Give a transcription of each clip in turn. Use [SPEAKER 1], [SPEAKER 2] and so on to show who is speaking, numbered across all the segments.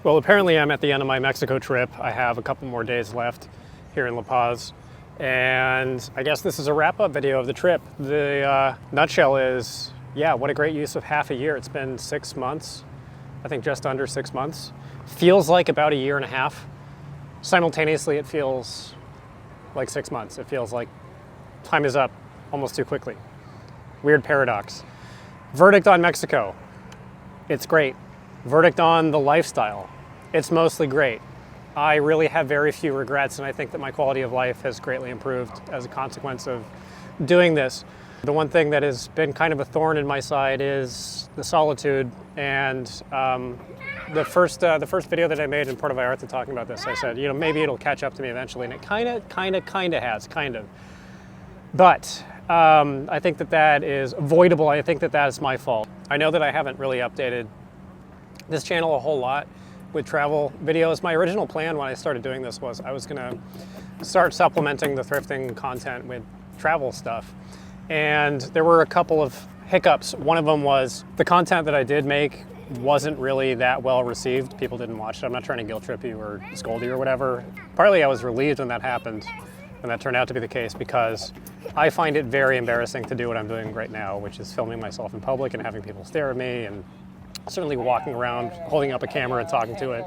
[SPEAKER 1] Well, apparently I'm at the end of my Mexico trip. I have a couple more days left here in La Paz. And I guess this is a wrap-up video of the trip. The nutshell is, yeah, what a great use of half a year. It's been 6 months, I think just under 6 months. Feels like about a year and a half. Simultaneously, it feels like 6 months. It feels like time is up almost too quickly. Weird paradox. Verdict on Mexico. It's great. Verdict on the lifestyle. It's mostly great. I really have very few regrets, and I think that my quality of life has greatly improved as a consequence of doing this. The one thing that has been kind of a thorn in my side is the solitude, and the first video that I made in Puerto Vallarta talking about this, I said, you know, maybe it'll catch up to me eventually, and it kind of has. But I think that is avoidable. I think that is my fault. I know that I haven't really updated this channel a whole lot with travel videos. My original plan when I started doing this was I was gonna start supplementing the thrifting content with travel stuff. And there were a couple of hiccups. One of them was the content that I did make wasn't really that well received. People didn't watch it. I'm not trying to guilt trip you or scold you or whatever. Partly I was relieved when that happened, and that turned out to be the case, because I find it very embarrassing to do what I'm doing right now, which is filming myself in public and having people stare at me, and certainly walking around holding up a camera and talking to it.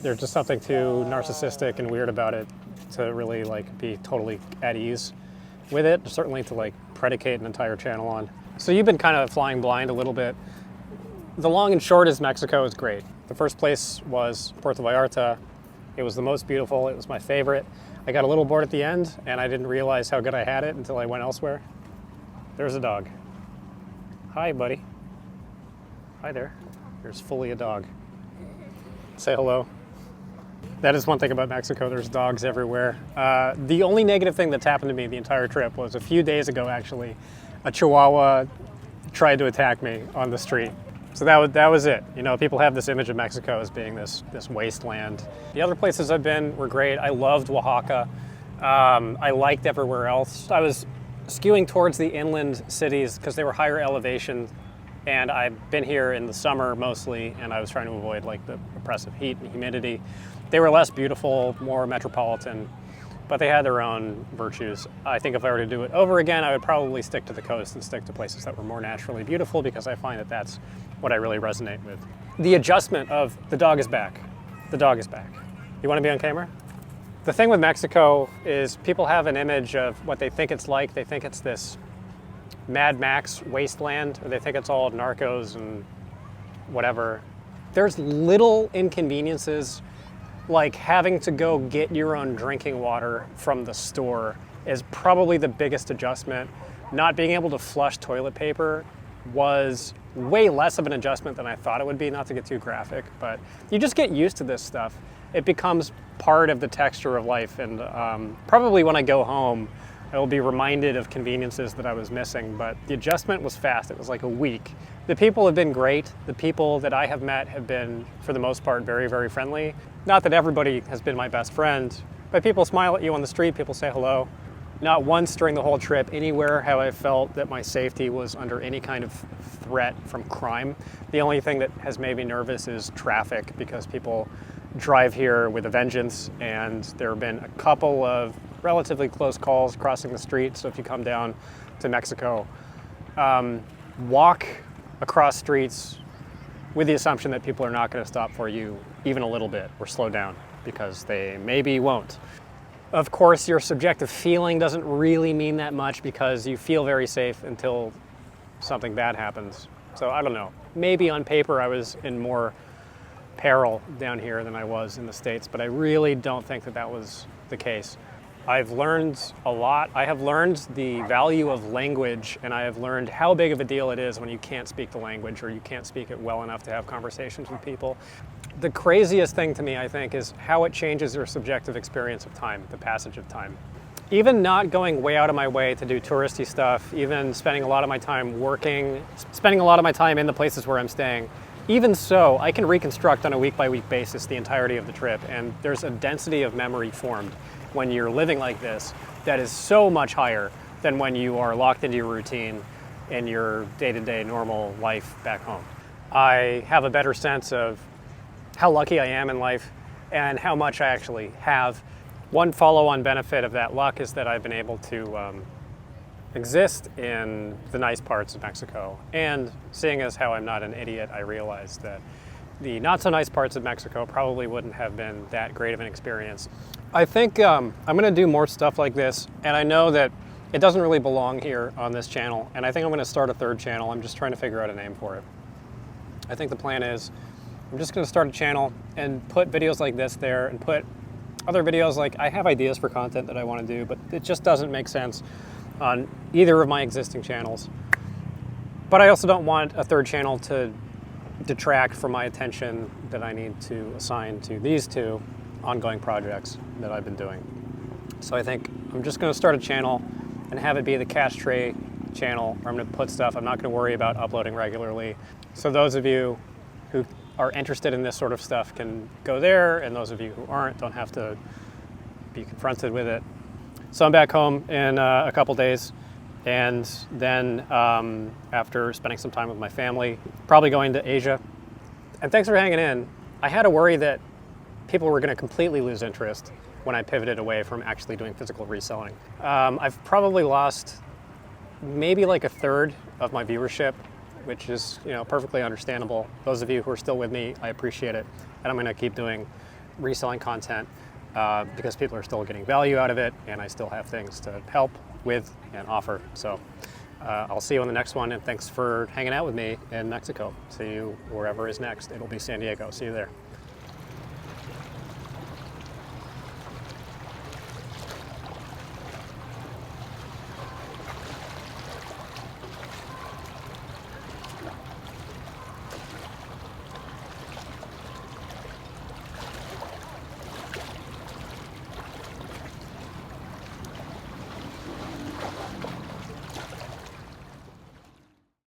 [SPEAKER 1] There's just something too narcissistic and weird about it to really like be totally at ease with it, certainly to like predicate an entire channel on. So you've been kind of flying blind a little bit. The long and short is Mexico is great. The first place was Puerto Vallarta. It was the most beautiful. It was my favorite. I got a little bored at the end, and I didn't realize how good I had it until I went elsewhere. There's a dog. Hi, buddy. Hi there. There's fully a dog. Say hello. That is one thing about Mexico. There's dogs everywhere. The only negative thing that's happened to me the entire trip was a few days ago, actually, a Chihuahua tried to attack me on the street. So that was it. You know, people have this image of Mexico as being this wasteland. The other places I've been were great. I loved Oaxaca. I liked everywhere else. I was skewing towards the inland cities because they were higher elevation. And I've been here in the summer mostly, and I was trying to avoid like the oppressive heat and humidity. They were less beautiful, more metropolitan, but they had their own virtues. I think if I were to do it over again, I would probably stick to the coast and stick to places that were more naturally beautiful, because I find that that's what I really resonate with. The adjustment of the dog is back. The dog is back. You want to be on camera? The thing with Mexico is people have an image of what they think it's like. They think it's this Mad Max wasteland, or they think it's all narcos and whatever. There's little inconveniences, like having to go get your own drinking water from the store is probably the biggest adjustment. Not being able to flush toilet paper was way less of an adjustment than I thought it would be, not to get too graphic, but you just get used to this stuff. It becomes part of the texture of life, and probably when I go home, I will be reminded of conveniences that I was missing, but the adjustment was fast. It was like a week. The people have been great. The people that I have met have been, for the most part, very, very friendly. Not that everybody has been my best friend, but people smile at you on the street, people say hello. Not once during the whole trip, anywhere have I felt that my safety was under any kind of threat from crime. The only thing that has made me nervous is traffic, because people drive here with a vengeance, and there have been a couple of relatively close calls crossing the street. So if you come down to Mexico, walk across streets with the assumption that people are not going to stop for you even a little bit or slow down, because they maybe won't. Of course, your subjective feeling doesn't really mean that much, because you feel very safe until something bad happens. So I don't know, maybe on paper I was in more peril down here than I was in the States, but I really don't think that that was the case. I've learned a lot. I have learned the value of language, and I have learned how big of a deal it is when you can't speak the language, or you can't speak it well enough to have conversations with people. The craziest thing to me, I think, is how it changes your subjective experience of time, the passage of time. Even not going way out of my way to do touristy stuff, even spending a lot of my time working, spending a lot of my time in the places where I'm staying, even so, I can reconstruct on a week-by-week basis the entirety of the trip, and there's a density of memory formed when you're living like this that is so much higher than when you are locked into your routine in your day-to-day normal life back home. I have a better sense of how lucky I am in life and how much I actually have. One follow-on benefit of that luck is that I've been able to exist in the nice parts of Mexico. And seeing as how I'm not an idiot, I realized that the not so nice parts of Mexico probably wouldn't have been that great of an experience. I think I'm gonna do more stuff like this, and I know that it doesn't really belong here on this channel, and I think I'm gonna start a third channel. I'm just trying to figure out a name for it. I think the plan is I'm just gonna start a channel and put videos like this there and put other videos. Like, I have ideas for content that I wanna do, but it just doesn't make sense on either of my existing channels. But I also don't want a third channel to detract from my attention that I need to assign to these two ongoing projects that I've been doing. So I think I'm just gonna start a channel and have it be the cash tray channel where I'm gonna put stuff. I'm not gonna worry about uploading regularly. So those of you who are interested in this sort of stuff can go there, and those of you who aren't don't have to be confronted with it. So I'm back home in a couple days, and then after spending some time with my family, probably going to Asia. And thanks for hanging in. I had a worry that people were gonna completely lose interest when I pivoted away from actually doing physical reselling. I've probably lost maybe like a third of my viewership, which is, you know, perfectly understandable. Those of you who are still with me, I appreciate it. And I'm gonna keep doing reselling content because people are still getting value out of it, and I still have things to help with and offer. So I'll see you on the next one, and thanks for hanging out with me in Mexico. See you wherever is next. It'll be San Diego. See you there.